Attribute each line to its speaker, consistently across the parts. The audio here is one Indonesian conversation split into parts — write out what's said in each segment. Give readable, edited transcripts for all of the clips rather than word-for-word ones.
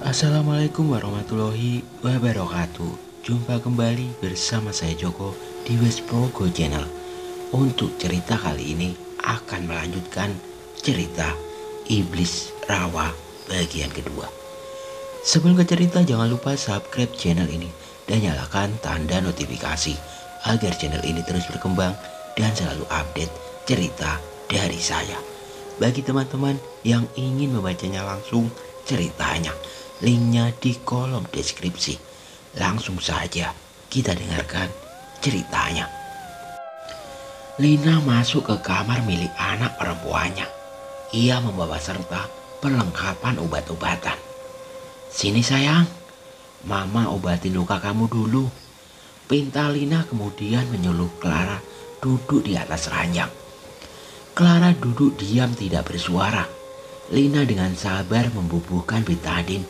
Speaker 1: Assalamualaikum warahmatullahi wabarakatuh. Jumpa kembali bersama saya Joko di West Progo Channel. Untuk cerita kali ini akan melanjutkan cerita Iblis Rawa bagian kedua. Sebelum ke cerita, jangan lupa subscribe channel ini dan nyalakan tanda notifikasi agar channel ini terus berkembang dan selalu update cerita dari saya. Bagi teman-teman yang ingin membacanya langsung ceritanya, linknya di kolom deskripsi. Langsung saja kita dengarkan ceritanya. Lina masuk ke kamar milik anak perempuannya. Ia membawa serta perlengkapan obat-obatan. "Sini sayang, mama obatin luka kamu dulu," pinta Lina, kemudian menyuruh Clara duduk di atas ranjang. Clara duduk diam tidak bersuara. Lina dengan sabar membubuhkan betadin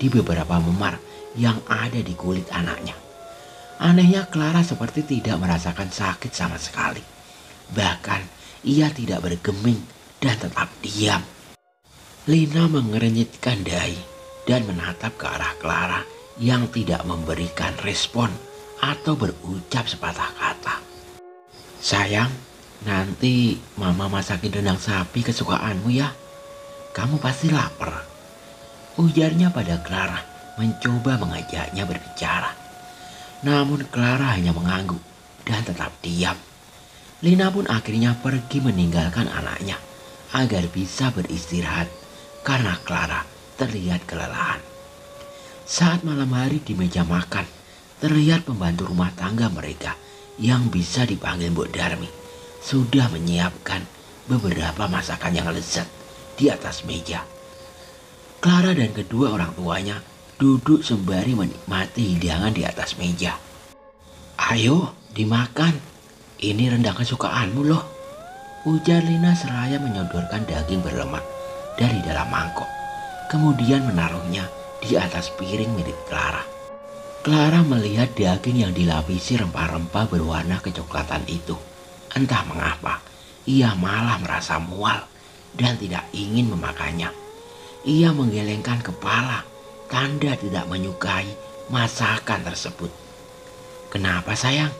Speaker 1: di beberapa memar yang ada di kulit anaknya. Anehnya, Clara seperti tidak merasakan sakit sama sekali. Bahkan ia tidak bergeming dan tetap diam. Lina mengerenyitkan dahi dan menatap ke arah Clara yang tidak memberikan respon atau berucap sepatah kata. "Sayang, nanti mama masakin rendang sapi kesukaanmu ya. Kamu pasti lapar," ujarnya pada Clara, mencoba mengajaknya berbicara. Namun Clara hanya mengangguk dan tetap diam. Lina pun akhirnya pergi meninggalkan anaknya agar bisa beristirahat karena Clara terlihat kelelahan. Saat malam hari di meja makan, terlihat pembantu rumah tangga mereka yang bisa dipanggil Mbok Darmi sudah menyiapkan beberapa masakan yang lezat di atas meja. Clara dan kedua orang tuanya duduk sembari menikmati hidangan di atas meja. "Ayo dimakan, ini rendang kesukaanmu loh," ujar Lina seraya menyodorkan daging berlemak dari dalam mangkok, kemudian menaruhnya di atas piring milik Clara. Clara melihat daging yang dilapisi rempah-rempah berwarna kecoklatan itu. Entah mengapa, ia malah merasa mual dan tidak ingin memakannya. Ia menggelengkan kepala, tanda tidak menyukai masakan tersebut. "Kenapa sayang?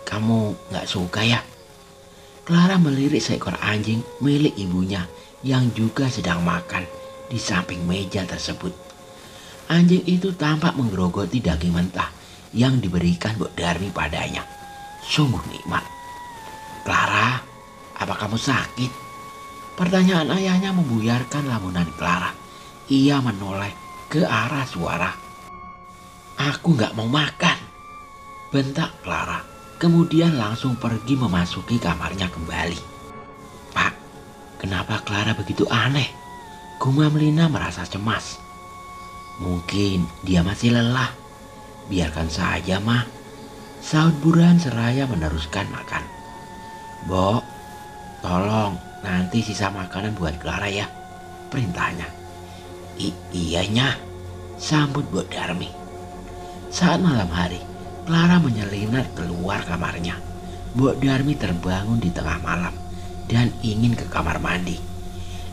Speaker 1: Kamu gak suka ya?" Clara melirik seekor anjing milik ibunya yang juga sedang makan di samping meja tersebut. Anjing itu tampak menggerogoti daging mentah yang diberikan Mbok Darmi padanya. Sungguh nikmat. "Clara, apa kamu sakit?" Pertanyaan ayahnya membuyarkan lamunan Clara. Ia menoleh ke arah suara. "Aku gak mau makan," bentak Clara, kemudian langsung pergi memasuki kamarnya kembali. "Pak, kenapa Clara begitu aneh?" gumam Lina merasa cemas. "Mungkin dia masih lelah. Biarkan saja, Mah," sahut Burhan seraya meneruskan makan. "Mbok, tolong nanti sisa makanan buat Clara ya," perintahnya. Iyanya," sambut Mbok Darmi. Saat malam hari, Clara menyelinap keluar kamarnya. Mbok Darmi terbangun di tengah malam dan ingin ke kamar mandi.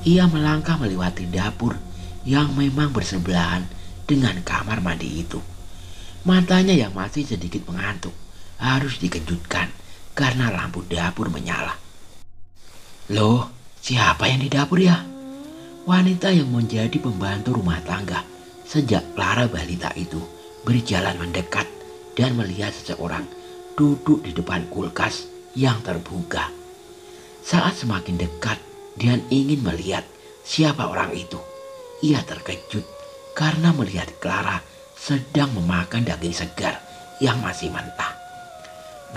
Speaker 1: Ia melangkah melewati dapur yang memang bersebelahan dengan kamar mandi itu. Matanya yang masih sedikit mengantuk harus dikejutkan karena lampu dapur menyala. "Loh, siapa yang di dapur ya?" Wanita yang menjadi pembantu rumah tangga sejak Clara balita itu berjalan mendekat dan melihat seseorang duduk di depan kulkas yang terbuka. Saat semakin dekat dan ingin melihat siapa orang itu, ia terkejut karena melihat Clara sedang memakan daging segar yang masih mentah.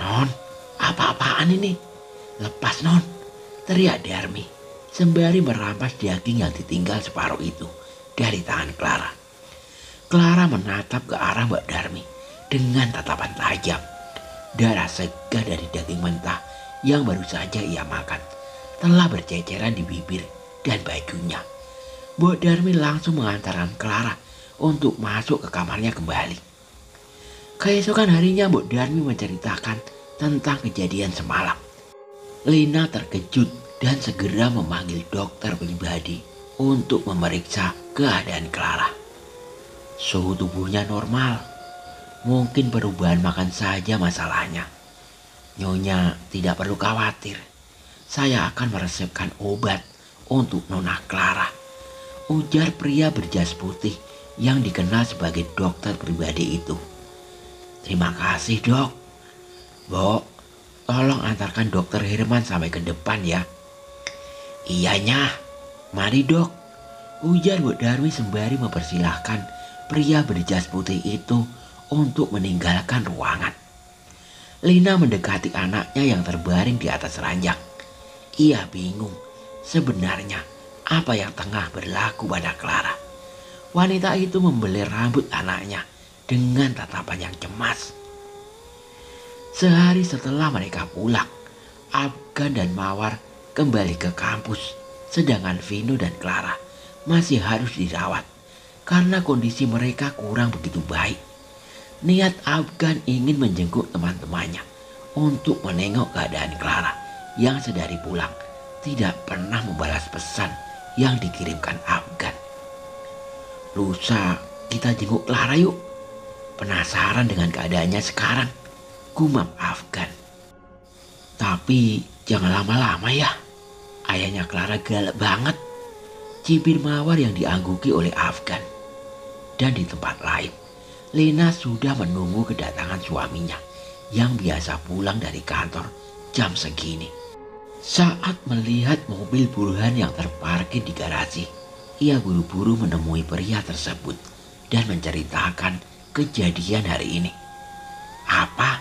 Speaker 1: "Non, apa-apaan ini? Lepas, Non," teriak Darmi sembari merampas daging yang ditinggal separuh itu dari tangan Clara. Clara menatap ke arah Mbak Darmi dengan tatapan tajam. Darah segar dari daging mentah yang baru saja ia makan telah berceceran di bibir dan bajunya. Mbok Darmi langsung mengantarkan Clara untuk masuk ke kamarnya kembali. Keesokan harinya Mbok Darmi menceritakan tentang kejadian semalam. Lina terkejut dan segera memanggil dokter pribadi untuk memeriksa keadaan Clara. Suhu tubuhnya normal, mungkin perubahan makan saja masalahnya. Nyonya tidak perlu khawatir, saya akan meresepkan obat untuk Nona Clara, ujar pria berjas putih yang dikenal sebagai dokter pribadi itu. Terima kasih dok. Bo, tolong antarkan dokter Herman sampai ke depan ya. Iyanya, mari dok, ujar Bu Darmi sembari mempersilahkan pria berjas putih itu untuk meninggalkan ruangan. Lina mendekati anaknya yang terbaring di atas ranjang. Ia bingung sebenarnya apa yang tengah berlaku pada Clara. Wanita itu membelai rambut anaknya dengan tatapan yang cemas. Sehari setelah mereka pulang, Afgan dan Mawar kembali ke kampus, sedangkan Vino dan Clara masih harus dirawat karena kondisi mereka kurang begitu baik. Niat Afgan ingin menjenguk teman-temannya untuk menengok keadaan Clara yang sedari pulang tidak pernah membalas pesan yang dikirimkan Afgan. Lusa kita jenguk Clara yuk. Penasaran dengan keadaannya sekarang, gumam Afgan. Tapi jangan lama-lama ya. Ayahnya Clara galak banget. Cibir Mawar yang diangguki oleh Afgan. Dan di tempat lain, Lena sudah menunggu kedatangan suaminya yang biasa pulang dari kantor jam segini. Saat melihat mobil Burhan yang terparkir di garasi, ia buru-buru menemui pria tersebut dan menceritakan kejadian hari ini. Apa?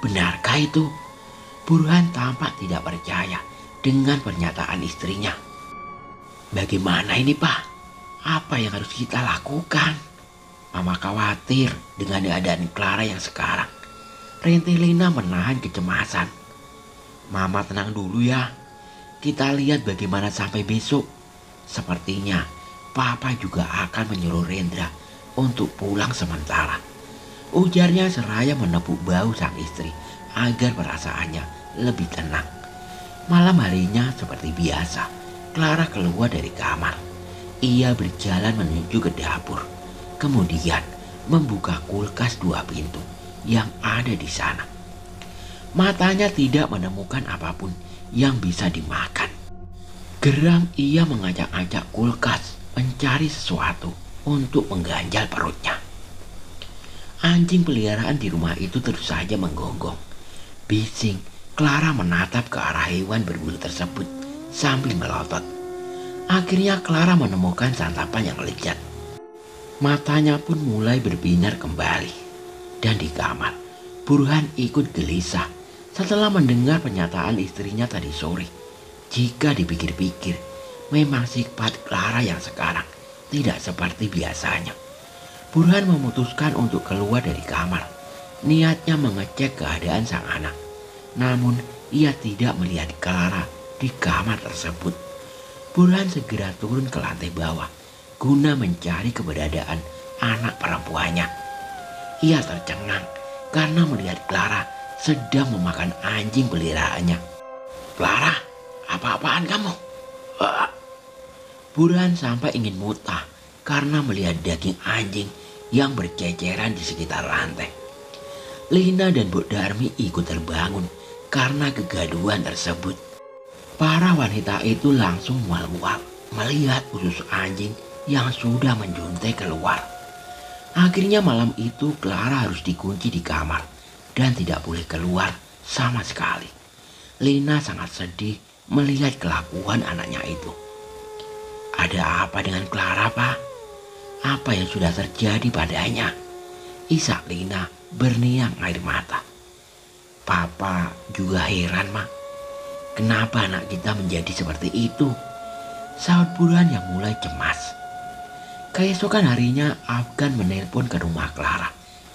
Speaker 1: Benarkah itu? Burhan tampak tidak percaya dengan pernyataan istrinya. Bagaimana ini Pak? Apa yang harus kita lakukan? Mama khawatir dengan keadaan Clara yang sekarang. Renti Lena menahan kecemasan. Mama tenang dulu ya. Kita lihat bagaimana sampai besok. Sepertinya Papa juga akan menyuruh Rendra untuk pulang sementara, ujarnya seraya menepuk bahu sang istri agar perasaannya lebih tenang. Malam harinya seperti biasa, Clara keluar dari kamar. Ia berjalan menuju ke dapur. Kemudian membuka kulkas 2 pintu yang ada di sana. Matanya tidak menemukan apapun yang bisa dimakan. Geram ia mengacak-acak kulkas mencari sesuatu untuk mengganjal perutnya. Anjing peliharaan di rumah itu terus saja menggonggong. Bising, Clara menatap ke arah hewan berbulu tersebut sambil melotot. Akhirnya Clara menemukan santapan yang lezat. Matanya pun mulai berbinar kembali. Dan di kamar, Burhan ikut gelisah setelah mendengar pernyataan istrinya tadi sore. Jika dipikir-pikir, memang sifat Clara yang sekarang tidak seperti biasanya. Burhan memutuskan untuk keluar dari kamar. Niatnya mengecek keadaan sang anak. Namun ia tidak melihat Clara di kamar tersebut. Burhan segera turun ke lantai bawah guna mencari keberadaan anak perempuannya. Ia tercengang karena melihat Clara sedang memakan anjing peliharaannya. Clara, apa-apaan kamu? Burhan sampai ingin muntah karena melihat daging anjing yang berceceran di sekitar lantai. Lina dan Bu Darmi ikut terbangun karena kegaduhan tersebut. Para wanita itu langsung mual-mual melihat usus anjing yang sudah menjuntai keluar. Akhirnya malam itu Clara harus dikunci di kamar dan tidak boleh keluar sama sekali. Lina sangat sedih melihat kelakuan anaknya itu. Ada apa dengan Clara, Pak? Apa yang sudah terjadi padanya? Isak Lina berniang air mata. Papa juga heran, Mak. Kenapa anak kita menjadi seperti itu? Sahut Burhan yang mulai cemas. Keesokan harinya Afgan menelpon ke rumah Clara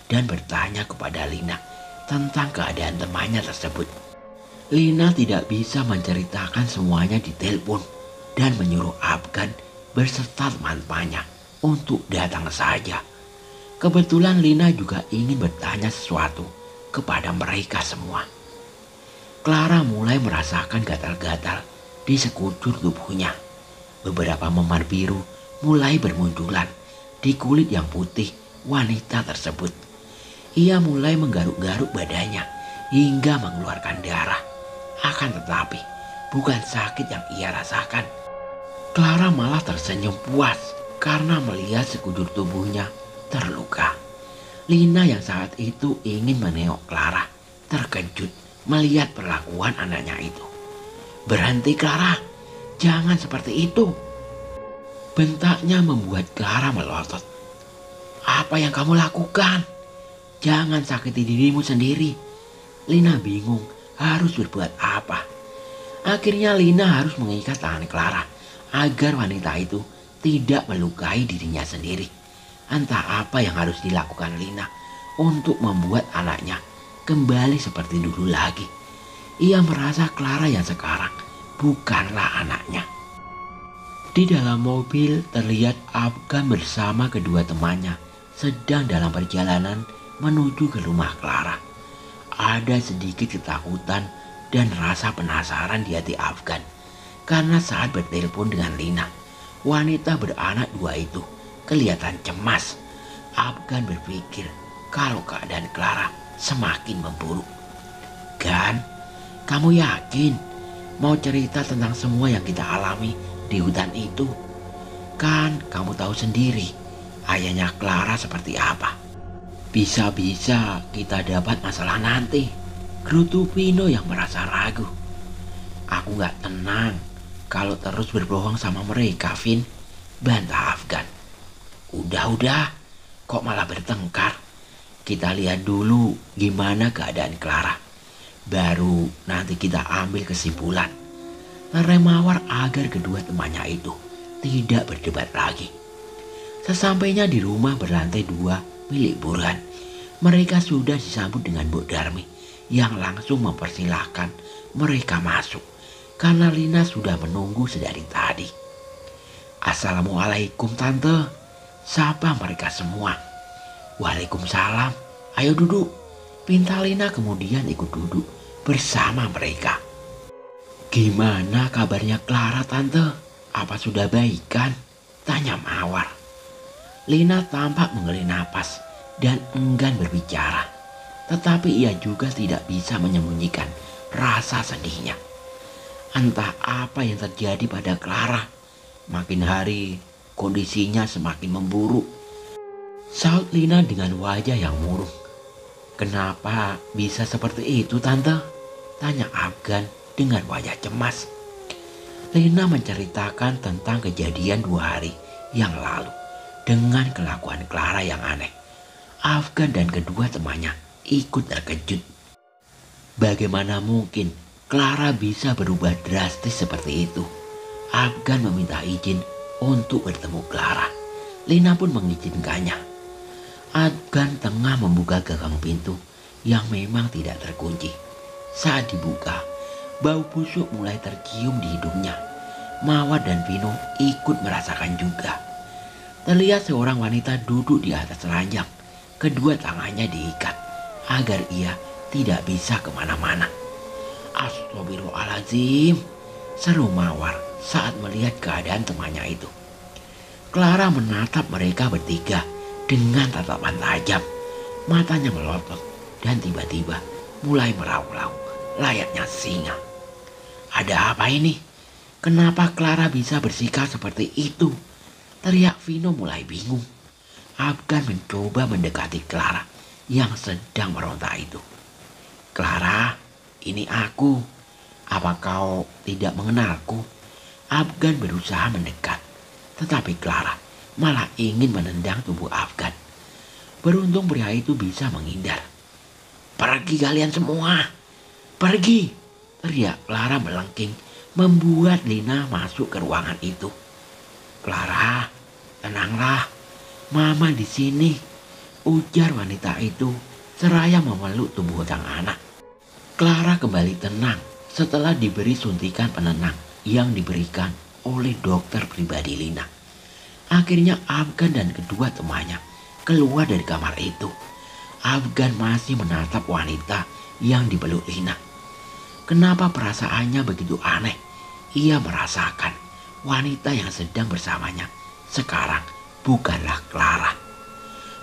Speaker 1: dan bertanya kepada Lina tentang keadaan temannya tersebut. Lina tidak bisa menceritakan semuanya di telepon dan menyuruh Afgan berserta teman-temannya untuk datang saja. Kebetulan Lina juga ingin bertanya sesuatu kepada mereka semua. Clara mulai merasakan gatal-gatal di sekujur tubuhnya. Beberapa memar biru mulai bermunculan di kulit yang putih wanita tersebut. Ia mulai menggaruk-garuk badannya hingga mengeluarkan darah. Akan tetapi bukan sakit yang ia rasakan. Clara malah tersenyum puas karena melihat sekujur tubuhnya terluka. Lina yang saat itu ingin menengok Clara terkejut melihat perlakuan anaknya itu. "Berhenti Clara, jangan seperti itu." Bentaknya membuat Clara melotot. "Apa yang kamu lakukan? Jangan sakiti dirimu sendiri." Lina bingung harus berbuat apa. Akhirnya Lina harus mengikat tangan Clara agar wanita itu tidak melukai dirinya sendiri. Entah apa yang harus dilakukan Lina untuk membuat anaknya kembali seperti dulu lagi. Ia merasa Clara yang sekarang bukanlah anaknya. Di dalam mobil terlihat Afgan bersama kedua temannya sedang dalam perjalanan menuju ke rumah Clara. Ada sedikit ketakutan dan rasa penasaran di hati Afgan karena saat bertelepon dengan Lina, wanita beranak dua itu kelihatan cemas. Afgan berpikir kalau keadaan Clara semakin memburuk. "Gan, kamu yakin mau cerita tentang semua yang kita alami di hutan itu? Kan kamu tahu sendiri ayahnya Clara seperti apa. Bisa-bisa kita dapat masalah nanti," gerutu Vino yang merasa ragu. "Aku gak tenang kalau terus berbohong sama mereka, Vin," bantah Afgan. Udah, kok malah bertengkar? Kita lihat dulu gimana keadaan Clara. Baru nanti kita ambil kesimpulan. Rem mawar agar kedua temannya itu tidak berdebat lagi. Sesampainya di rumah berlantai 2 milik Burhan, mereka sudah disambut dengan Bu Darmi yang langsung mempersilahkan mereka masuk karena Lina sudah menunggu sedari tadi. "Assalamualaikum Tante," sapa mereka semua. "Waalaikumsalam, ayo duduk," pinta Lina kemudian ikut duduk bersama mereka. "Gimana kabarnya Clara Tante? Apa sudah baik kan?" tanya Mawar. Lina tampak menghela napas dan enggan berbicara. Tetapi ia juga tidak bisa menyembunyikan rasa sedihnya. Entah apa yang terjadi pada Clara. Makin hari kondisinya semakin memburuk, saut Lina dengan wajah yang murung. "Kenapa bisa seperti itu Tante?" tanya Afgan dengan wajah cemas. Lina menceritakan tentang kejadian 2 hari yang lalu dengan kelakuan Clara yang aneh. Afgan dan kedua temannya ikut terkejut. Bagaimana mungkin Clara bisa berubah drastis seperti itu? Afgan meminta izin untuk bertemu Clara. Lina pun mengizinkannya. Afgan tengah membuka gagang pintu yang memang tidak terkunci. Saat dibuka, bau busuk mulai tercium di hidungnya. Mawar dan Vino ikut merasakan juga. Terlihat seorang wanita duduk di atas ranjang. Kedua tangannya diikat agar ia tidak bisa kemana-mana. "Astagfirullahaladzim," seru Mawar saat melihat keadaan temannya itu. Clara menatap mereka bertiga dengan tatapan tajam. Matanya melotot dan tiba-tiba mulai meraung-raung layaknya singa. "Ada apa ini? Kenapa Clara bisa bersikap seperti itu?" teriak Vino mulai bingung. Afgan mencoba mendekati Clara yang sedang meronta itu. "Clara, ini aku. Apa kau tidak mengenalku?" Afgan berusaha mendekat, tetapi Clara malah ingin menendang tubuh Afgan. Beruntung pria itu bisa menghindar. "Pergi kalian semua, pergi!" teriak Clara melengking, membuat Lina masuk ke ruangan itu. "Clara, tenanglah, Mama di sini," ujar wanita itu seraya memeluk tubuh sang anak. Clara kembali tenang setelah diberi suntikan penenang yang diberikan oleh dokter pribadi Lina. Akhirnya Afgan dan kedua temannya keluar dari kamar itu. Afgan masih menatap wanita yang dipeluk Lina. Kenapa perasaannya begitu aneh? Ia merasakan wanita yang sedang bersamanya sekarang bukanlah Clara.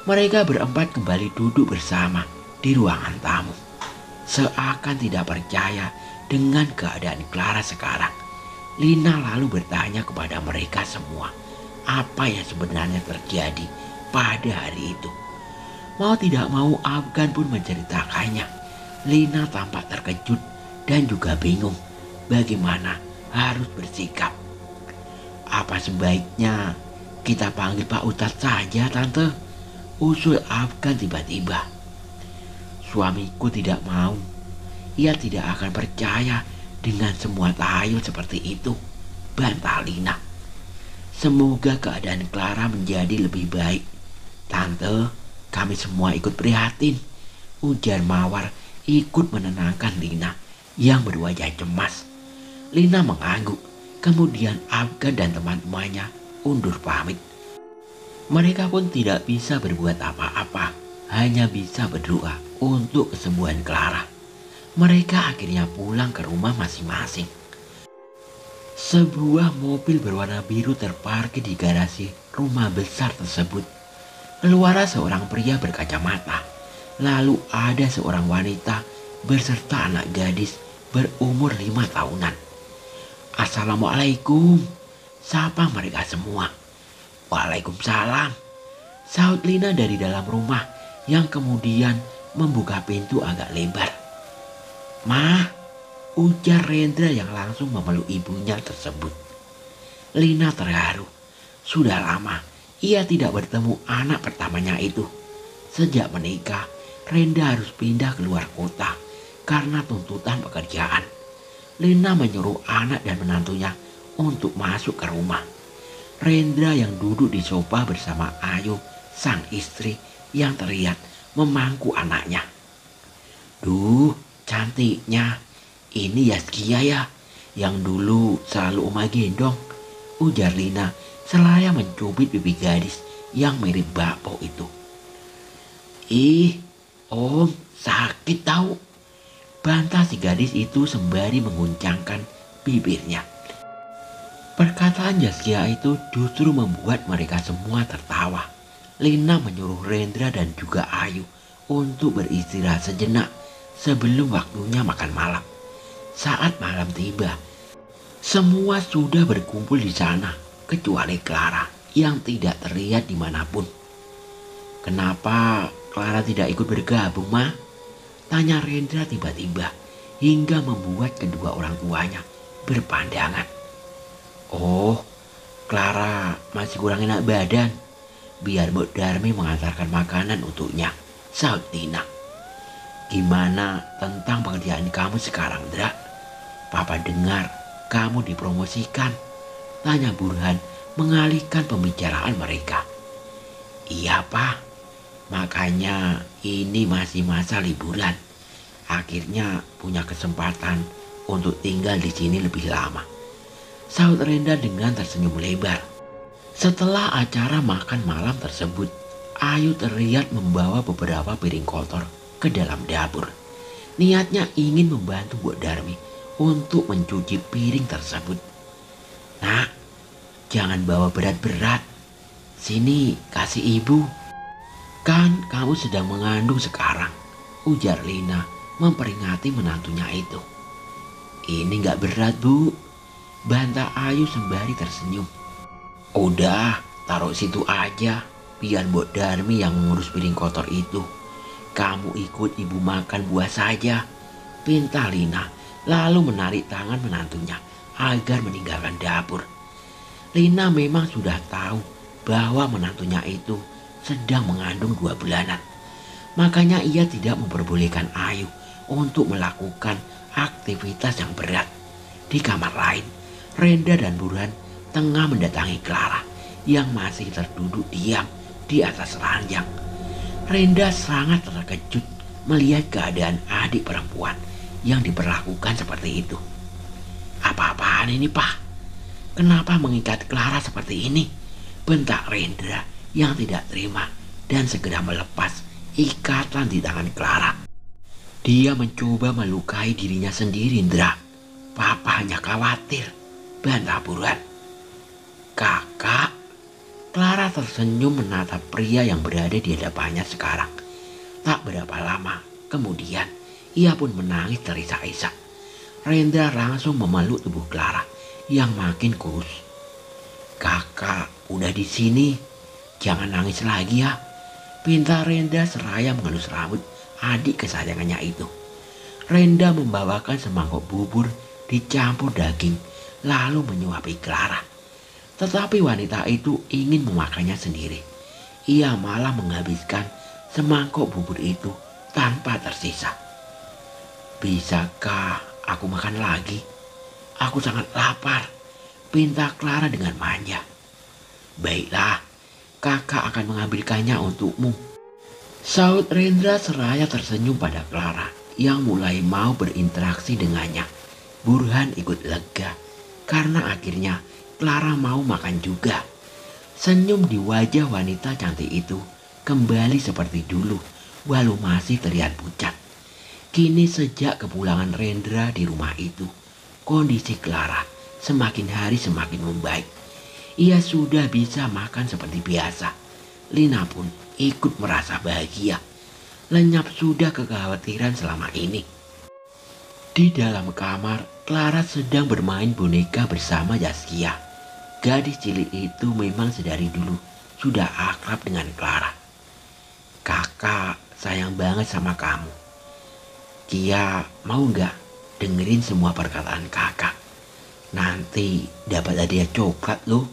Speaker 1: Mereka berempat kembali duduk bersama di ruangan tamu. Seakan tidak percaya dengan keadaan Clara sekarang, Lina lalu bertanya kepada mereka semua apa yang sebenarnya terjadi pada hari itu. Mau tidak mau Afgan pun menceritakannya. Lina tampak terkejut dan juga bingung bagaimana harus bersikap. Apa sebaiknya kita panggil Pak Ustadz saja, Tante? Usul Afgan tiba-tiba. Suamiku tidak mau. Ia tidak akan percaya dengan semua tahayul seperti itu, bantah Lina. Semoga keadaan Clara menjadi lebih baik. Tante, kami semua ikut prihatin, ujar Mawar ikut menenangkan Lina yang berwajah cemas. Lina mengangguk, kemudian Afgan dan teman-temannya undur pamit. Mereka pun tidak bisa berbuat apa-apa, hanya bisa berdoa untuk kesembuhan Clara. Mereka akhirnya pulang ke rumah masing-masing. Sebuah mobil berwarna biru terparkir di garasi rumah besar tersebut. Keluar seorang pria berkacamata. Lalu ada seorang wanita berserta anak gadis berumur 5 tahunan. Assalamualaikum, sapa mereka semua. Waalaikumsalam, sahut Lina dari dalam rumah yang kemudian membuka pintu agak lebar. Mah, ujar Rendra yang langsung memeluk ibunya tersebut. Lina terharu. Sudah lama ia tidak bertemu anak pertamanya itu. Sejak menikah, Rendra harus pindah keluar kota karena tuntutan pekerjaan. Lina menyuruh anak dan menantunya untuk masuk ke rumah. Rendra yang duduk di sofa bersama Ayu, sang istri yang terlihat memangku anaknya. Duh, cantiknya. Ini Yaskia ya, yang dulu selalu Oma gendong, ujar Lina selaya mencubit pipi gadis yang mirip Bapo itu. Ih, Om, sakit tahu, bantah si gadis itu sembari menguncangkan bibirnya. Perkataan Yaskia itu justru membuat mereka semua tertawa. Lina menyuruh Rendra dan juga Ayu untuk beristirahat sejenak sebelum waktunya makan malam. Saat malam tiba, semua sudah berkumpul di sana kecuali Clara yang tidak terlihat dimanapun. Kenapa Clara tidak ikut bergabung, Ma? Tanya Rendra tiba-tiba hingga membuat kedua orang tuanya berpandangan. Oh, Clara masih kurang enak badan. Biar Mbok Darmi mengantarkan makanan untuknya, sahut Lina. Gimana tentang pekerjaan kamu sekarang, Dra? Papa dengar kamu dipromosikan, tanya Burhan mengalihkan pembicaraan mereka. Iya, Pak. Makanya ini masih masa liburan. Akhirnya punya kesempatan untuk tinggal di sini lebih lama, sahut Rendra dengan tersenyum lebar. Setelah acara makan malam tersebut, Ayu terlihat membawa beberapa piring kotor ke dalam dapur. Niatnya ingin membantu Mbok Darmi untuk mencuci piring tersebut. Nak, jangan bawa berat-berat. Sini kasih ibu. Kan kamu sedang mengandung sekarang, ujar Lina memperingati menantunya itu. Ini gak berat, Bu, bantah Ayu sembari tersenyum. Udah, taruh situ aja, biar Mbok Darmi yang mengurus piring kotor itu. Kamu ikut ibu makan buah saja, pinta Lina, lalu menarik tangan menantunya agar meninggalkan dapur. Lina memang sudah tahu bahwa menantunya itu sedang mengandung 2 bulanan. Makanya ia tidak memperbolehkan Ayu untuk melakukan aktivitas yang berat. Di kamar lain, Rendra dan Burhan tengah mendatangi Clara yang masih terduduk diam di atas ranjang. Rendra sangat terkejut melihat keadaan adik perempuan yang diperlakukan seperti itu. Apa-apaan ini, Pak? Kenapa mengikat Clara seperti ini? Bentak Rendra yang tidak terima dan segera melepas ikatan di tangan Clara. Dia mencoba melukai dirinya sendiri, Indra. Papa hanya khawatir, bantah Burhan. Kakak, Clara tersenyum menatap pria yang berada di hadapannya sekarang. Tak berapa lama kemudian ia pun menangis terisak-isak. Rendra langsung memeluk tubuh Clara yang makin kurus. Kakak udah di sini, jangan nangis lagi ya, pinta Rendra seraya mengelus rambut adik kesayangannya itu. Rendra membawakan semangkuk bubur dicampur daging lalu menyuapi Clara. Tetapi wanita itu ingin memakannya sendiri. Ia malah menghabiskan semangkuk bubur itu tanpa tersisa. Bisakah aku makan lagi? Aku sangat lapar, pinta Clara dengan manja. Baiklah, kakak akan mengambilkannya untukmu, sahut Rendra seraya tersenyum pada Clara yang mulai mau berinteraksi dengannya. Burhan ikut lega karena akhirnya Clara mau makan juga. Senyum di wajah wanita cantik itu kembali seperti dulu walau masih terlihat pucat. Kini sejak kepulangan Rendra di rumah itu, kondisi Clara semakin hari semakin membaik. Ia sudah bisa makan seperti biasa. Lina pun ikut merasa bahagia. Lenyap sudah kekhawatiran selama ini. Di dalam kamar, Clara sedang bermain boneka bersama Zaskia. Gadis cilik itu memang sedari dulu sudah akrab dengan Clara. Kakak sayang banget sama kamu. Kia mau nggak dengerin semua perkataan kakak? Nanti dapat hadiah coklat loh.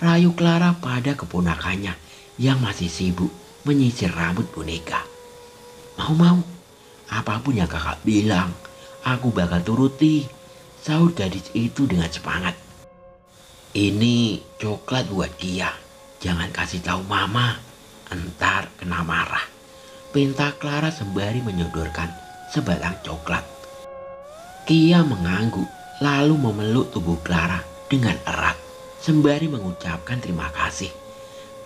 Speaker 1: Rayu Clara pada keponakannya yang masih sibuk menyisir rambut boneka. Mau, apapun yang kakak bilang, aku bakal turuti, sahut gadis itu dengan semangat. Ini coklat buat Kia, jangan kasih tahu mama, entar kena marah, pinta Clara sembari menyodorkan sebatang coklat. Kia mengangguk lalu memeluk tubuh Clara dengan erat sembari mengucapkan terima kasih.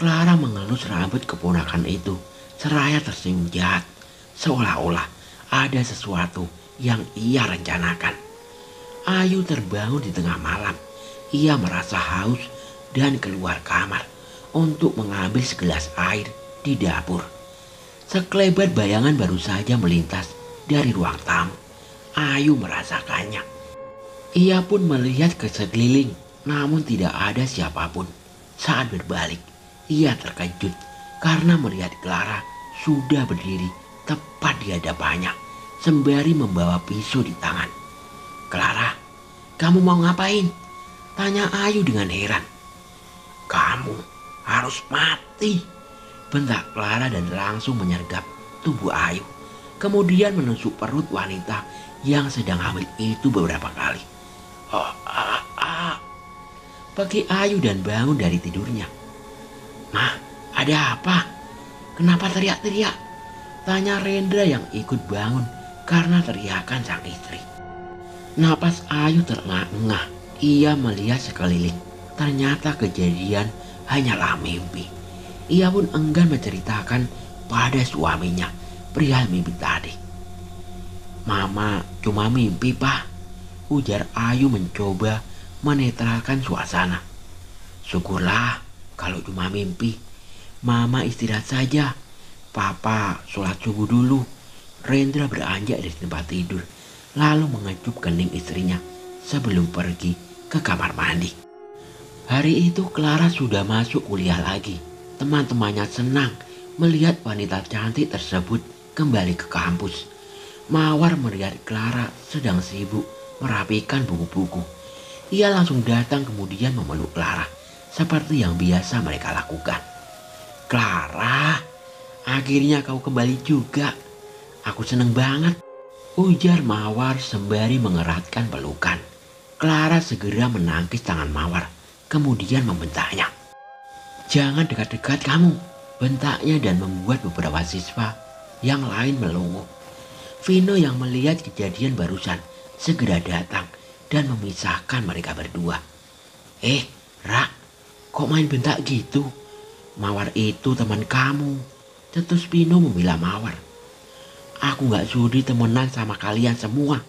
Speaker 1: Clara mengelus rambut keponakan itu seraya tersenyum jahat, seolah-olah ada sesuatu yang ia rencanakan. Ayu terbangun di tengah malam. Ia merasa haus dan keluar kamar untuk mengambil segelas air di dapur. Sekelebat bayangan baru saja melintas dari ruang tamu. Ayu merasakannya. Ia pun melihat ke sekeliling, namun tidak ada siapapun. Saat berbalik, ia terkejut karena melihat Clara sudah berdiri tepat di hadapannya, sembari membawa pisau di tangan. Clara, kamu mau ngapain? Tanya Ayu dengan heran. Kamu harus mati, bentak Clara dan langsung menyergap tubuh Ayu. Kemudian menusuk perut wanita yang sedang hamil itu beberapa kali. Bagi Ayu dan bangun dari tidurnya. Mah, ada apa? Kenapa teriak-teriak? Tanya Rendra yang ikut bangun karena teriakan sang istri. Napas Ayu terengah-engah. Ia melihat sekeliling. Ternyata kejadian hanyalah mimpi. Ia pun enggan menceritakan pada suaminya perihal mimpi tadi. Mama cuma mimpi, Pak, ujar Ayu mencoba menetralkan suasana. Syukurlah kalau cuma mimpi. Mama istirahat saja. Papa sholat subuh dulu. Rendra beranjak dari tempat tidur lalu mengecup kening istrinya sebelum pergi ke kamar mandi. Hari itu Clara sudah masuk kuliah lagi. Teman-temannya senang melihat wanita cantik tersebut kembali ke kampus. Mawar melihat Clara sedang sibuk merapikan buku-buku. Ia langsung datang kemudian memeluk Clara seperti yang biasa mereka lakukan. Clara, akhirnya kau kembali juga. Aku seneng banget, ujar Mawar sembari mengeratkan pelukan. Clara segera menangkis tangan Mawar, kemudian membentaknya. Jangan dekat-dekat kamu, bentaknya dan membuat beberapa siswa yang lain melongo. Vino yang melihat kejadian barusan segera datang dan memisahkan mereka berdua. Ra, kok main bentak gitu? Mawar itu teman kamu, cetus Vino membela Mawar. Aku gak sudi temenan sama kalian semua,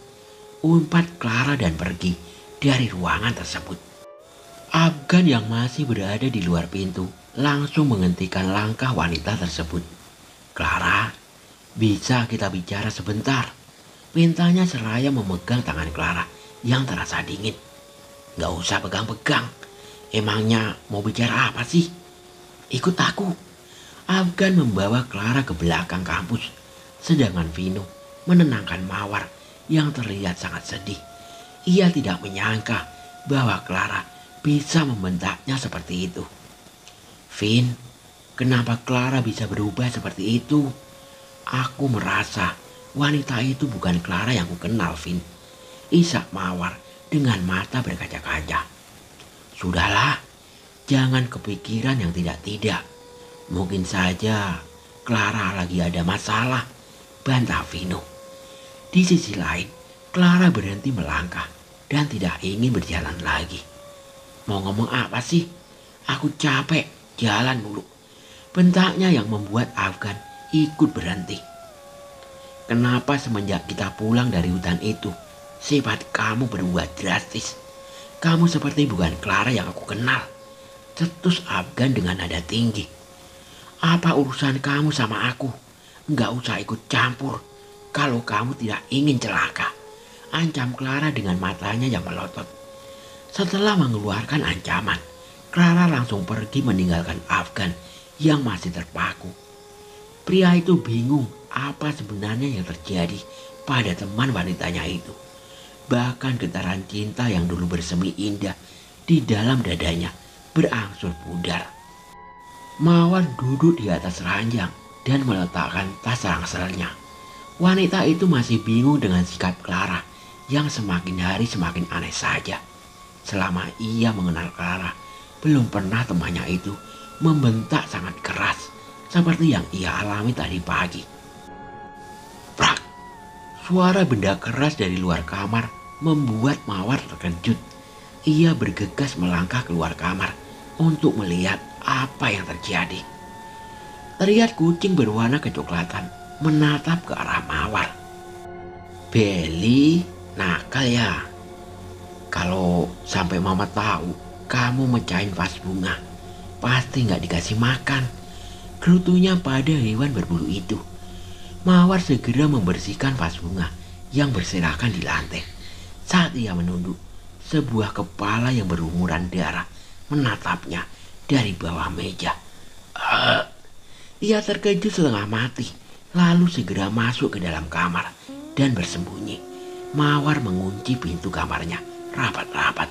Speaker 1: umpat Clara dan pergi dari ruangan tersebut. Afgan yang masih berada di luar pintu langsung menghentikan langkah wanita tersebut. "Clara, bisa kita bicara sebentar?" Mintanya seraya memegang tangan Clara yang terasa dingin. "Gak usah pegang-pegang. Emangnya mau bicara apa sih? Ikut aku." Afgan membawa Clara ke belakang kampus, sedangkan Vino menenangkan Mawar yang terlihat sangat sedih. Ia tidak menyangka bahwa Clara bisa membentaknya seperti itu. "Vin, kenapa Clara bisa berubah seperti itu? Aku merasa wanita itu bukan Clara yang kukenal, Vin." Isak Mawar dengan mata berkaca-kaca. "Sudahlah, jangan kepikiran yang tidak-tidak. Mungkin saja Clara lagi ada masalah," bantah Vino. Di sisi lain, Clara berhenti melangkah dan tidak ingin berjalan lagi. "Mau ngomong apa sih? Aku capek jalan mulu," bentaknya yang membuat Afgan ikut berhenti. "Kenapa semenjak kita pulang dari hutan itu, sifat kamu berubah drastis? Kamu seperti bukan Clara yang aku kenal," cetus Afgan dengan nada tinggi. "Apa urusan kamu sama aku? Nggak usah ikut campur kalau kamu tidak ingin celaka," ancam Clara dengan matanya yang melotot. Setelah mengeluarkan ancaman, Clara langsung pergi meninggalkan Afgan yang masih terpaku. Pria itu bingung apa sebenarnya yang terjadi pada teman wanitanya itu. Bahkan getaran cinta yang dulu bersemi indah di dalam dadanya berangsur pudar. Mawar duduk di atas ranjang dan meletakkan tas rangselnya. Wanita itu masih bingung dengan sikap Clara yang semakin hari semakin aneh saja. Selama ia mengenal Clara, belum pernah temannya itu membentak sangat keras seperti yang ia alami tadi pagi. Prak! Suara benda keras dari luar kamar membuat Mawar terkejut. Ia bergegas melangkah keluar kamar untuk melihat apa yang terjadi. Terlihat kucing berwarna kecoklatan menatap ke arah Mawar. "Beli, nakal ya. Kalau sampai mama tahu kamu mecahin vas bunga, pasti nggak dikasih makan," gerutunya pada hewan berbulu itu. Mawar segera membersihkan vas bunga yang berserakan di lantai. Saat ia menunduk, sebuah kepala yang berlumuran darah menatapnya dari bawah meja. Ia terkejut setengah mati, lalu segera masuk ke dalam kamar dan bersembunyi. Mawar mengunci pintu kamarnya rapat-rapat.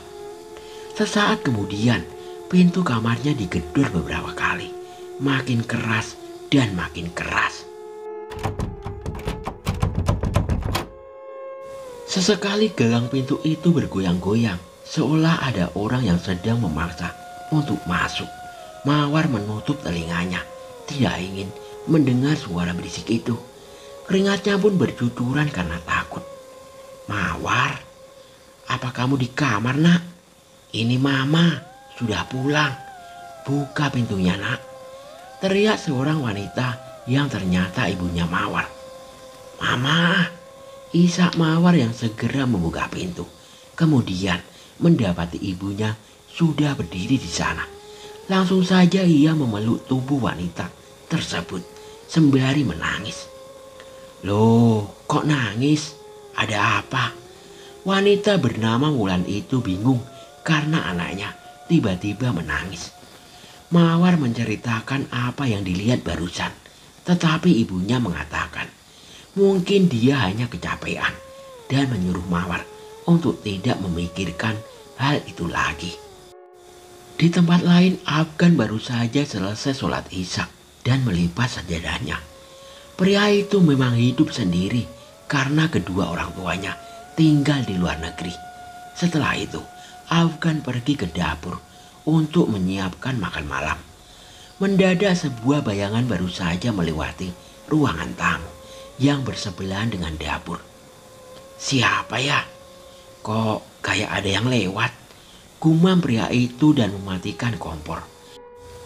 Speaker 1: Sesaat kemudian, pintu kamarnya digedor beberapa kali, makin keras dan makin keras. Sesekali gagang pintu itu bergoyang-goyang, seolah ada orang yang sedang memaksa untuk masuk. Mawar menutup telinganya, tidak ingin mendengar suara berisik itu. Keringatnya pun bercucuran karena takut. "Mawar, apa kamu di kamar, nak? Ini mama sudah pulang. Buka pintunya, nak," teriak seorang wanita yang ternyata ibunya Mawar. "Mama!" isak Mawar yang segera membuka pintu. Kemudian mendapati ibunya sudah berdiri di sana. Langsung saja ia memeluk tubuh wanita tersebut sembari menangis. "Loh, kok nangis? Ada apa?" Wanita bernama Wulan itu bingung karena anaknya tiba-tiba menangis. Mawar menceritakan apa yang dilihat barusan, tetapi ibunya mengatakan mungkin dia hanya kecapean dan menyuruh Mawar untuk tidak memikirkan hal itu lagi. Di tempat lain, Afgan baru saja selesai sholat isya dan melipat sajadahnya. Pria itu memang hidup sendiri karena kedua orang tuanya tinggal di luar negeri. Setelah itu, Afgan pergi ke dapur untuk menyiapkan makan malam. Mendadak sebuah bayangan baru saja melewati ruangan tamu yang bersebelahan dengan dapur. "Siapa ya? Kok kayak ada yang lewat?" gumam pria itu dan mematikan kompor.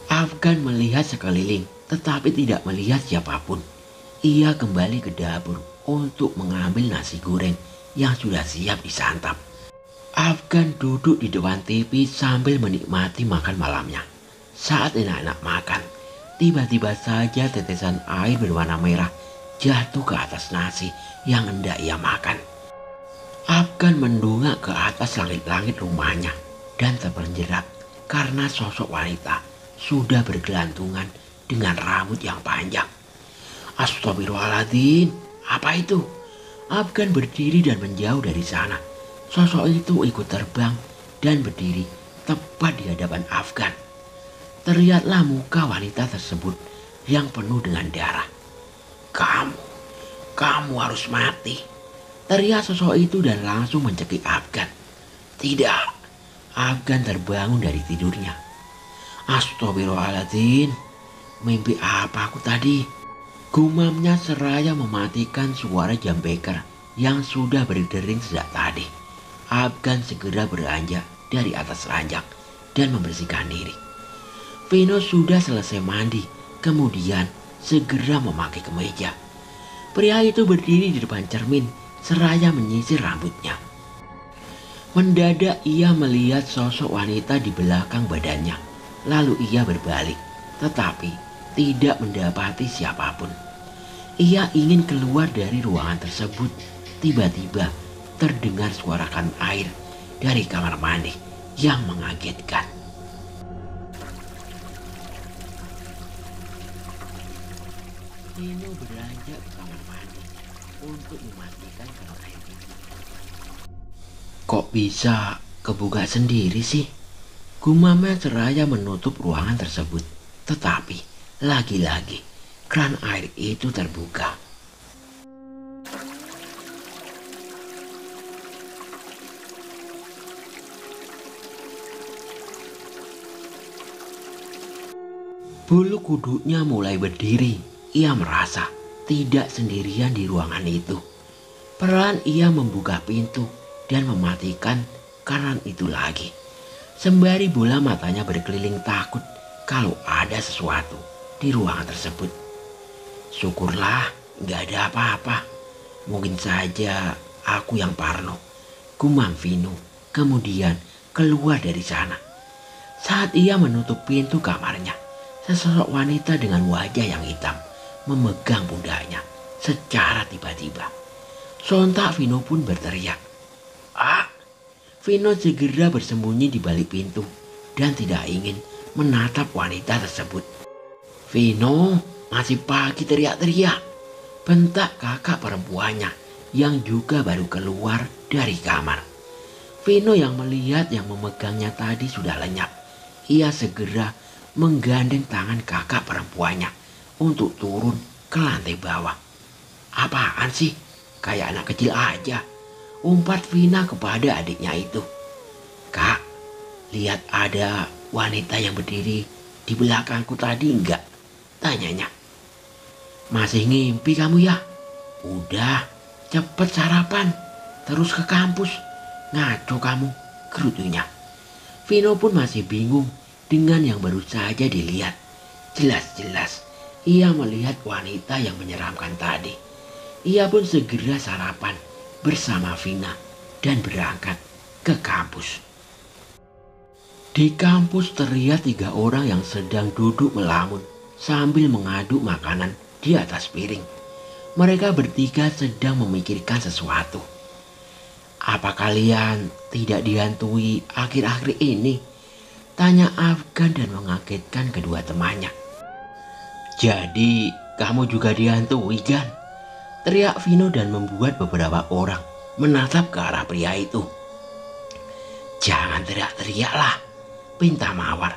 Speaker 1: Afgan melihat sekeliling tetapi tidak melihat siapapun. Ia kembali ke dapur untuk mengambil nasi goreng yang sudah siap disantap. Afgan duduk di depan TV sambil menikmati makan malamnya. Saat enak-enak makan, tiba-tiba saja tetesan air berwarna merah jatuh ke atas nasi yang hendak ia makan. Afgan mendongak ke atas langit-langit rumahnya dan terpenjerat karena sosok wanita sudah bergelantungan dengan rambut yang panjang. Astagfirullahaladzim, apa itu? Afgan berdiri dan menjauh dari sana. Sosok itu ikut terbang dan berdiri tepat di hadapan Afgan. Terlihatlah muka wanita tersebut yang penuh dengan darah. Kamu harus mati, teriak sosok itu dan langsung mencekik Afgan. Tidak, Afgan terbangun dari tidurnya. Astagfirullahaladzim, mimpi apa aku tadi? Gumamnya seraya mematikan suara jam beker yang sudah berdering sejak tadi. Afgan segera beranjak dari atas ranjang dan membersihkan diri. Vino sudah selesai mandi, kemudian segera memakai kemeja. Pria itu berdiri di depan cermin seraya menyisir rambutnya. Mendadak ia melihat sosok wanita di belakang badannya. Lalu ia berbalik, tetapi tidak mendapati siapapun. Ia ingin keluar dari ruangan tersebut. Tiba-tiba terdengar suara kan air dari kamar mandi yang mengagetkan. Nino beranjak ke kamar mandi untuk memastikan kalau air itu. Kok bisa kebuka sendiri sih? Gumamnya seraya menutup ruangan tersebut. Tetapi lagi-lagi kran air itu terbuka. Bulu kuduknya mulai berdiri. Ia merasa tidak sendirian di ruangan itu. Perlahan ia membuka pintu dan mematikan kran itu lagi. Sembari bola matanya berkeliling takut kalau ada sesuatu di ruangan tersebut. Syukurlah gak ada apa-apa. Mungkin saja aku yang parno, gumam Vino, kemudian keluar dari sana. Saat ia menutup pintu kamarnya, sesosok wanita dengan wajah yang hitam memegang pundaknya secara tiba-tiba. Sontak Vino pun berteriak. Vino segera bersembunyi di balik pintu dan tidak ingin menatap wanita tersebut. Vino, masih pagi teriak-teriak, bentak kakak perempuannya yang juga baru keluar dari kamar. Vino yang melihat yang memegangnya tadi sudah lenyap. Ia segera menggandeng tangan kakak perempuannya untuk turun ke lantai bawah. Apaan sih? Kayak anak kecil aja, umpat Vina kepada adiknya itu. Kak, lihat ada wanita yang berdiri di belakangku tadi enggak? Tanyanya. Masih ngimpi kamu ya? Udah, cepet sarapan, terus ke kampus. Ngaco kamu, gerutunya. Vino pun masih bingung dengan yang baru saja dilihat. Jelas-jelas ia melihat wanita yang menyeramkan tadi. Ia pun segera sarapan bersama Vina dan berangkat ke kampus. Di kampus terlihat 3 orang yang sedang duduk melamun sambil mengaduk makanan di atas piring. Mereka bertiga sedang memikirkan sesuatu. Apa kalian tidak dihantui akhir-akhir ini? Tanya Afgan dan mengagetkan kedua temannya. Jadi kamu juga dihantui kan? Teriak Vino dan membuat beberapa orang menatap ke arah pria itu. Jangan teriak-teriaklah, pinta Mawar.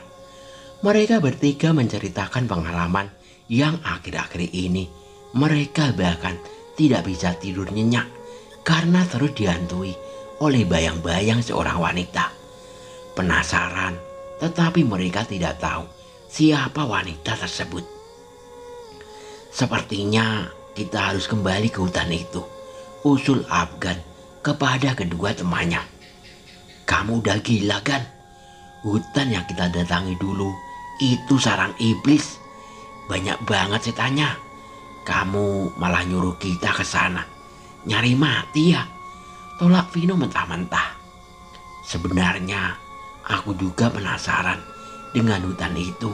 Speaker 1: Mereka bertiga menceritakan pengalaman yang akhir-akhir ini mereka bahkan tidak bisa tidur nyenyak karena terus dihantui oleh bayang-bayang seorang wanita. Penasaran, tetapi mereka tidak tahu siapa wanita tersebut. Sepertinya kita harus kembali ke hutan itu, usul Afgan kepada kedua temannya. Kamu udah gila kan? Hutan yang kita datangi dulu itu sarang iblis. Banyak banget setannya. Kamu malah nyuruh kita ke sana. Nyari mati ya? Tolak Vino mentah-mentah. Sebenarnya aku juga penasaran dengan hutan itu.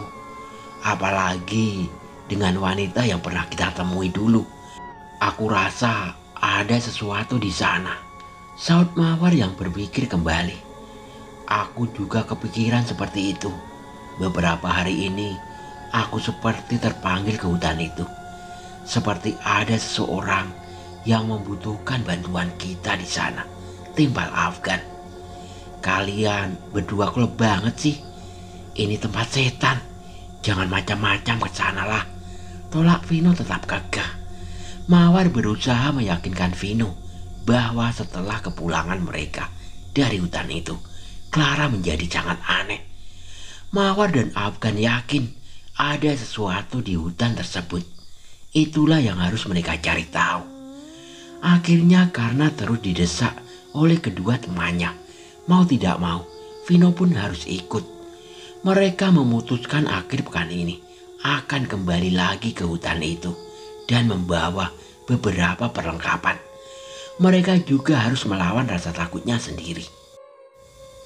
Speaker 1: Apalagi dengan wanita yang pernah kita temui dulu. Aku rasa ada sesuatu di sana. Saud Mawar yang berpikir kembali. Aku juga kepikiran seperti itu. Beberapa hari ini aku seperti terpanggil ke hutan itu. Seperti ada seseorang yang membutuhkan bantuan kita di sana. Timbal Afgan. Kalian berdua klub banget sih. Ini tempat setan. Jangan macam-macam ke sana lah. Tolak Vino tetap gagah. Mawar berusaha meyakinkan Vino bahwa setelah kepulangan mereka dari hutan itu, Clara menjadi sangat aneh. Mawar dan Afgan yakin ada sesuatu di hutan tersebut. Itulah yang harus mereka cari tahu. Akhirnya karena terus didesak oleh kedua temannya, mau tidak mau, Vino pun harus ikut. Mereka memutuskan akhir pekan ini akan kembali lagi ke hutan itu dan membawa beberapa perlengkapan. Mereka juga harus melawan rasa takutnya sendiri.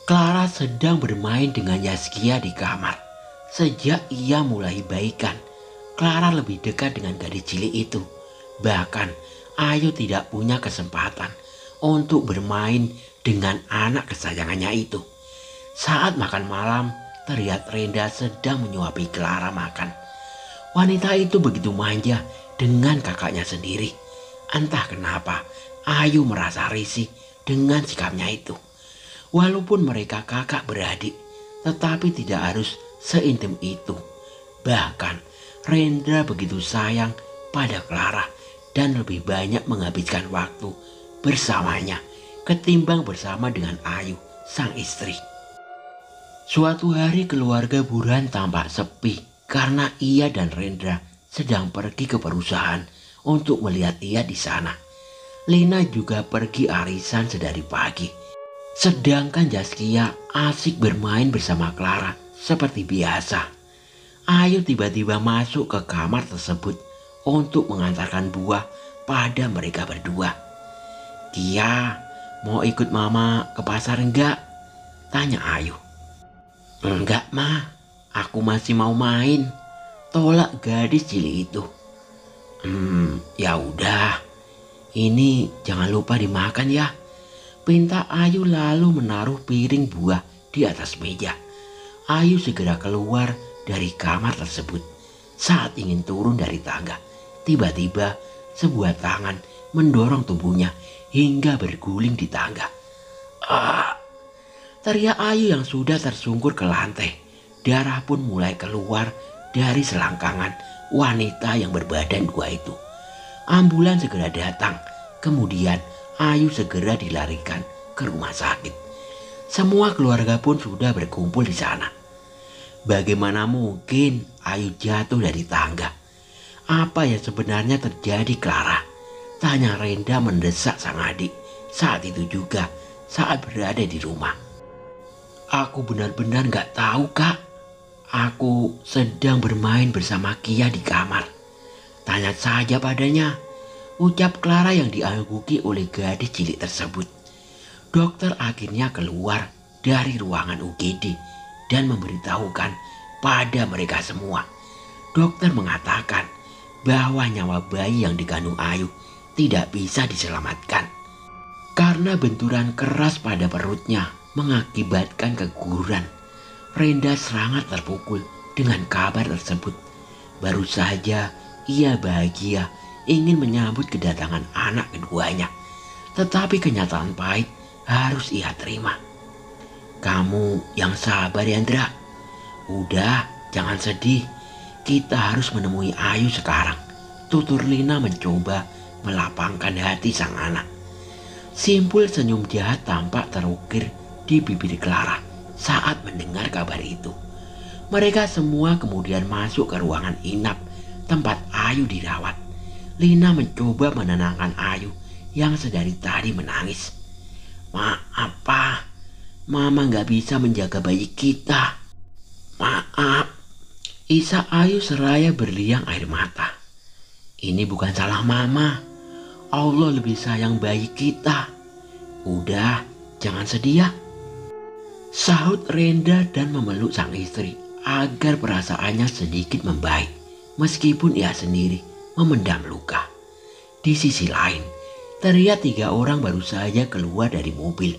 Speaker 1: Clara sedang bermain dengan Yaskia di kamar. Sejak ia mulai baikan, Clara lebih dekat dengan gadis cilik itu. Bahkan Ayu tidak punya kesempatan untuk bermain dengan anak kesayangannya itu. Saat makan malam, terlihat Renda sedang menyuapi Clara makan. Wanita itu begitu manja dengan kakaknya sendiri. Entah kenapa Ayu merasa risih dengan sikapnya itu. Walaupun mereka kakak beradik, tetapi tidak harus seintim itu. Bahkan Rendra begitu sayang pada Clara dan lebih banyak menghabiskan waktu bersamanya ketimbang bersama dengan Ayu, sang istri. Suatu hari keluarga Burhan tampak sepi karena ia dan Rendra sedang pergi ke perusahaan untuk melihat ia di sana. Lina juga pergi arisan sedari pagi. Sedangkan Zaskia asik bermain bersama Clara seperti biasa. Ayu tiba-tiba masuk ke kamar tersebut untuk mengantarkan buah pada mereka berdua. "Kia, mau ikut mama ke pasar enggak?" tanya Ayu. "Enggak ma, aku masih mau main," tolak gadis cilik itu. Ya udah, ini jangan lupa dimakan ya," pinta Ayu lalu menaruh piring buah di atas meja. Ayu segera keluar dari kamar tersebut. Saat ingin turun dari tangga, tiba-tiba sebuah tangan mendorong tubuhnya hingga berguling di tangga. "Ah!" teriak Ayu yang sudah tersungkur ke lantai. Darah pun mulai keluar dari selangkangan wanita yang berbadan dua itu. Ambulans segera datang. Kemudian Ayu segera dilarikan ke rumah sakit. Semua keluarga pun sudah berkumpul di sana. Bagaimana mungkin Ayu jatuh dari tangga? Apa yang sebenarnya terjadi, Clara? Tanya Renda mendesak sang adik. Saat itu juga saat berada di rumah. "Aku benar-benar gak tahu, Kak. Aku sedang bermain bersama Kia di kamar. Tanya saja padanya," ucap Clara yang diangguki oleh gadis cilik tersebut. Dokter akhirnya keluar dari ruangan UGD dan memberitahukan pada mereka semua. Dokter mengatakan bahwa nyawa bayi yang dikandung Ayu tidak bisa diselamatkan karena benturan keras pada perutnya mengakibatkan keguguran. Renda sangat terpukul dengan kabar tersebut. Baru saja ia bahagia ingin menyambut kedatangan anak keduanya, tetapi kenyataan pahit harus ia terima. "Kamu yang sabar, Yandra. Udah, jangan sedih. Kita harus menemui Ayu sekarang," tutur Lina mencoba melapangkan hati sang anak. Simpul senyum jahat tampak terukir di bibir Clara saat mendengar kabar itu. Mereka semua kemudian masuk ke ruangan inap tempat Ayu dirawat. Lina mencoba menenangkan Ayu yang sedari tadi menangis. "Maaf Pak, Mama gak bisa menjaga bayi kita. Maaf," isak Ayu seraya berliang air mata. "Ini bukan salah Mama. Allah lebih sayang bayi kita. Udah, jangan sedih ya." Sahut Renda dan memeluk sang istri agar perasaannya sedikit membaik meskipun ia sendiri memendam luka. Di sisi lain, terlihat 3 orang baru saja keluar dari mobil.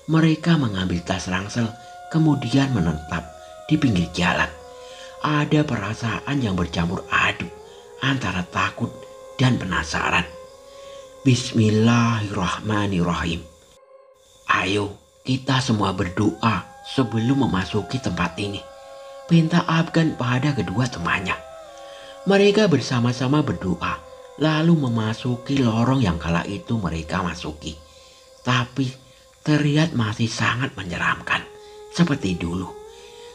Speaker 1: Mereka mengambil tas ransel kemudian menetap di pinggir jalan. Ada perasaan yang bercampur aduk antara takut dan penasaran. Bismillahirrahmanirrahim. Ayo kita semua berdoa sebelum memasuki tempat ini, pinta Afgan pada kedua temannya. Mereka bersama-sama berdoa lalu memasuki lorong yang kala itu mereka masuki. Tapi terlihat masih sangat menyeramkan seperti dulu.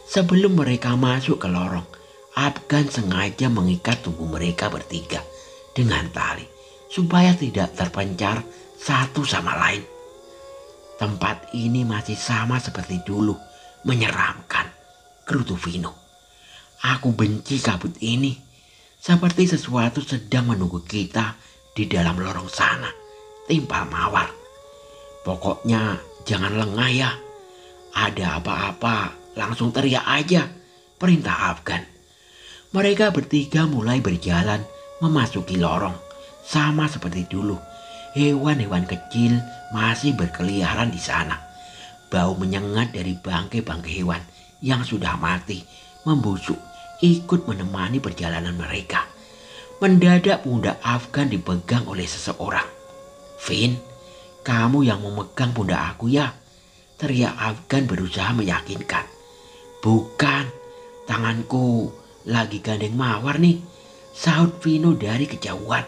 Speaker 1: Sebelum mereka masuk ke lorong, Afgan sengaja mengikat tubuh mereka bertiga dengan tali supaya tidak terpencar satu sama lain. Tempat ini masih sama seperti dulu, menyeramkan, gerutu Vino. Aku benci kabut ini, seperti sesuatu sedang menunggu kita di dalam lorong sana, timpal Mawar. Pokoknya jangan lengah ya, ada apa-apa langsung teriak aja, perintah Afgan. Mereka bertiga mulai berjalan memasuki lorong, sama seperti dulu. Hewan-hewan kecil masih berkeliaran di sana. Bau menyengat dari bangkai-bangkai hewan yang sudah mati membusuk ikut menemani perjalanan mereka. Mendadak pundak Afgan dipegang oleh seseorang. "Vin, kamu yang memegang pundak aku ya?" teriak Afgan berusaha meyakinkan. "Bukan, tanganku lagi gandeng Mawar nih," sahut Vino dari kejauhan.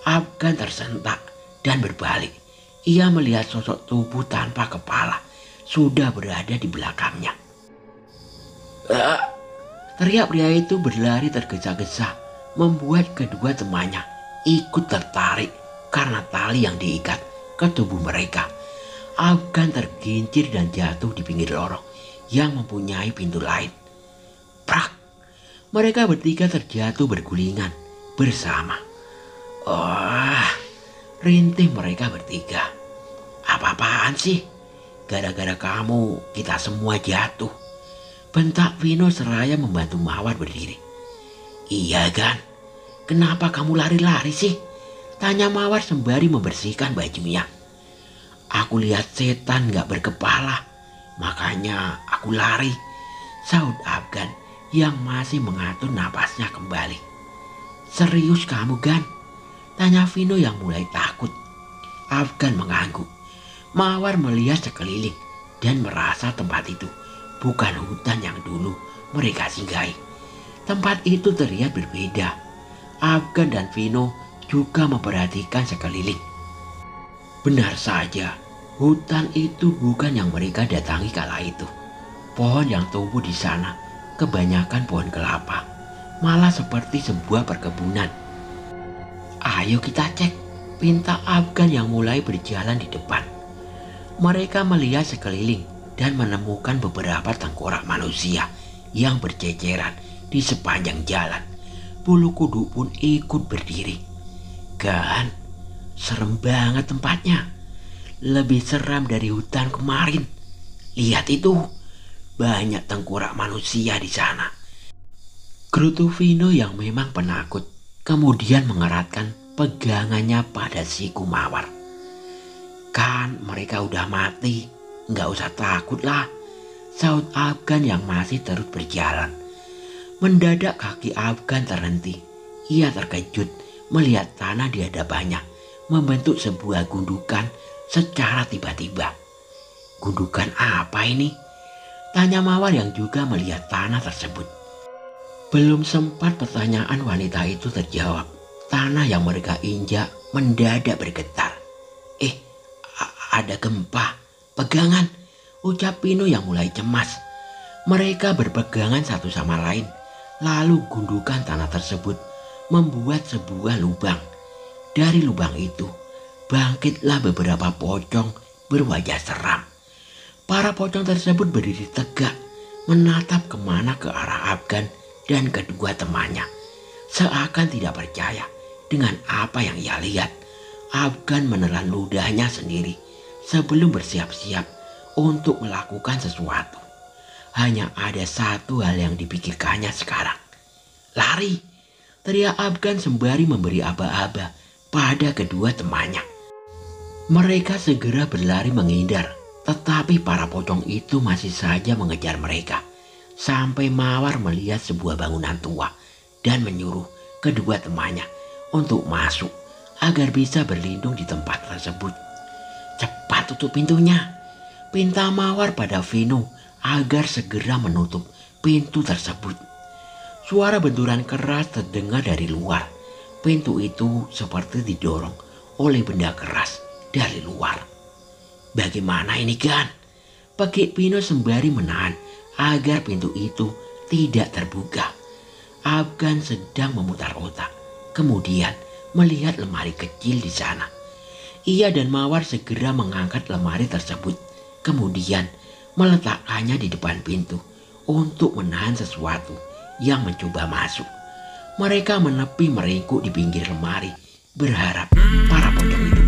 Speaker 1: Afgan tersentak dan berbalik. Ia melihat sosok tubuh tanpa kepala sudah berada di belakangnya. Teriak pria itu berlari tergesa-gesa, membuat kedua temannya ikut tertarik karena tali yang diikat ke tubuh mereka. Afgan tergincir dan jatuh di pinggir lorong yang mempunyai pintu lain. Prak! Mereka bertiga terjatuh bergulingan bersama. Rintih mereka bertiga. "Apa-apaan sih? Gara-gara kamu kita semua jatuh," bentak Vino seraya membantu Mawar berdiri. "Iya kan? Kenapa kamu lari-lari sih?" tanya Mawar sembari membersihkan bajunya. "Aku lihat setan gak berkepala, makanya aku lari," sahut Afgan yang masih mengatur napasnya kembali. "Serius kamu, Gan?" tanya Vino yang mulai takut. Afgan mengangguk. Mawar melihat sekeliling dan merasa tempat itu bukan hutan yang dulu mereka singgahi. Tempat itu terlihat berbeda. Afgan dan Vino juga memperhatikan sekeliling. Benar saja, hutan itu bukan yang mereka datangi kala itu. Pohon yang tumbuh di sana kebanyakan pohon kelapa, malah seperti sebuah perkebunan. "Ayo kita cek," pinta Afgan yang mulai berjalan di depan. Mereka melihat sekeliling dan menemukan beberapa tengkorak manusia yang berceceran di sepanjang jalan. Bulu kuduk pun ikut berdiri. "Gan, serem banget tempatnya. Lebih seram dari hutan kemarin. Lihat itu, banyak tengkorak manusia di sana," gerutu Vino yang memang penakut, kemudian mengeratkan pegangannya pada siku Mawar. "Kan mereka udah mati, nggak usah takut lah," sahut Afgan yang masih terus berjalan. Mendadak kaki Afgan terhenti. Ia terkejut melihat tanah di hadapannya membentuk sebuah gundukan secara tiba-tiba. "Gundukan apa ini?" tanya Mawar yang juga melihat tanah tersebut. Belum sempat pertanyaan wanita itu terjawab, tanah yang mereka injak mendadak bergetar. Ada gempa, pegangan," ucap Pino yang mulai cemas. Mereka berpegangan satu sama lain, lalu gundukan tanah tersebut membuat sebuah lubang. Dari lubang itu bangkitlah beberapa pocong berwajah seram. Para pocong tersebut berdiri tegak, menatap kemana ke arah Afgan dan kedua temannya, seakan tidak percaya dengan apa yang ia lihat. Afgan menelan ludahnya sendiri sebelum bersiap-siap untuk melakukan sesuatu. Hanya ada satu hal yang dipikirkannya sekarang. Lari, teriak Afgan sembari memberi aba-aba pada kedua temannya. Mereka segera berlari menghindar, tetapi para pocong itu masih saja mengejar mereka. Sampai Mawar melihat sebuah bangunan tua dan menyuruh kedua temannya untuk masuk agar bisa berlindung di tempat tersebut. Cepat tutup pintunya, pinta Mawar pada Vino agar segera menutup pintu tersebut. Suara benturan keras terdengar dari luar. Pintu itu seperti didorong oleh benda keras dari luar. Bagaimana ini, Gan? Pekik Vino sembari menahan agar pintu itu tidak terbuka. Afgan sedang memutar otak, kemudian melihat lemari kecil di sana. Ia dan Mawar segera mengangkat lemari tersebut, kemudian meletakkannya di depan pintu untuk menahan sesuatu yang mencoba masuk. Mereka menepi meringkuk di pinggir lemari, berharap para pocong itu